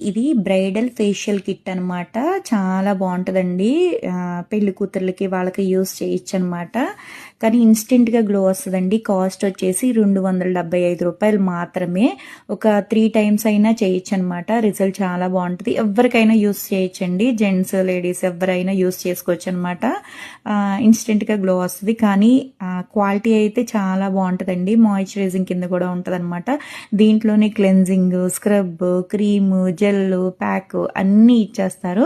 ఇది bridal facial kit అనమాట. చాలా బాగుంటుందండి. పెళ్లి కూతుర్లకి వాళ్ళకి యూస్ చేయొచ్చు అనమాట. కానీ ఇన్స్టెంట్గా గ్లో వస్తుందండి. కాస్ట్ వచ్చేసి ₹275 మాత్రమే. ఒక 3 టైమ్స్ అయినా చేయొచ్చు అనమాట. రిజల్ట్ చాలా బాగుంటుంది. ఎవరికైనా యూస్ చేయొచ్చండి. జెంట్స్ లేడీస్ ఎవరైనా యూస్ చేసుకోవచ్చు అనమాట. ఇన్స్టెంట్గా గ్లో వస్తుంది. కానీ క్వాలిటీ అయితే చాలా బాగుంటుందండి. మాయిశ్చరైజింగ్ కింద కూడా ఉంటుంది అనమాట. దీంట్లోనే cleansing, scrub, cream, gel, pack అన్నీ ఇచ్చేస్తారు.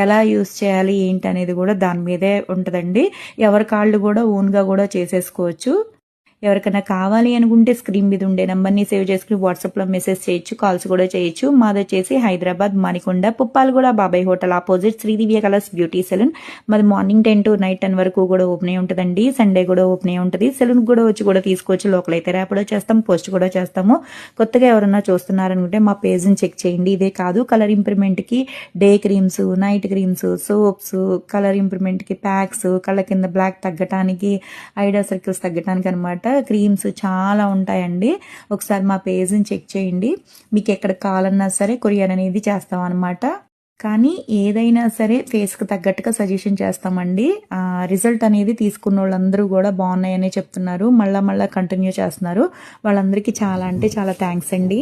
ఎలా యూస్ చేయాలి ఏంటి అనేది కూడా దాని మీదే ఉంటుందండి. ఎవరి కాళ్ళు కూడా ఓన్గా కూడా చేసేసుకోవచ్చు. ఎవరికైనా కావాలి అనుకుంటే స్క్రీన్ మీద ఉండే నెంబర్ని సేవ్ చేసుకుని వాట్సాప్లో మెసేజ్ చేయొచ్చు, కాల్స్ కూడా చేయొచ్చు. మాది వచ్చేసి Hyderabad Manikonda Puppalaguda Babai hotel opposite Sridivya colours beauty salon. మాది మార్నింగ్ 10 to నైట్ 10 వరకు కూడా ఓపెన్ అయి ఉంటుందండి. సండే కూడా ఓపెన్ అయి ఉంటుంది. సెలూన్ కూడా వచ్చి కూడా తీసుకోవచ్చు. లోకల్ అయితే ర్యాపిడో చేస్తాం, పోస్ట్ కూడా చేస్తాము. కొత్తగా ఎవరన్నా చూస్తున్నారనుకుంటే మా పేజ్ని చెక్ చేయండి. ఇదే కాదు, కలర్ ఇంప్రూవ్మెంట్కి day creams, night creams, soaps, colour ఇంప్రూవ్మెంట్కి ప్యాక్స్, కళ్ళ కింద బ్లాక్ తగ్గటానికి, ఐడా సర్కిల్స్ తగ్గటానికి అనమాట. క్రీమ్స్ చాలా ఉంటాయండి. ఒకసారి మా పేజ్ని చెక్ చేయండి. మీకు ఎక్కడ కావాలన్నా సరే కొరియర్ అనేది చేస్తాం అనమాట. కానీ ఏదైనా సరే ఫేస్కి తగ్గట్టుగా సజెషన్ చేస్తామండి. రిజల్ట్ అనేది తీసుకున్న వాళ్ళందరూ కూడా బాగున్నాయని చెప్తున్నారు. మళ్ళా కంటిన్యూ చేస్తున్నారు. వాళ్ళందరికీ చాలా అంటే చాలా థ్యాంక్స్ అండి.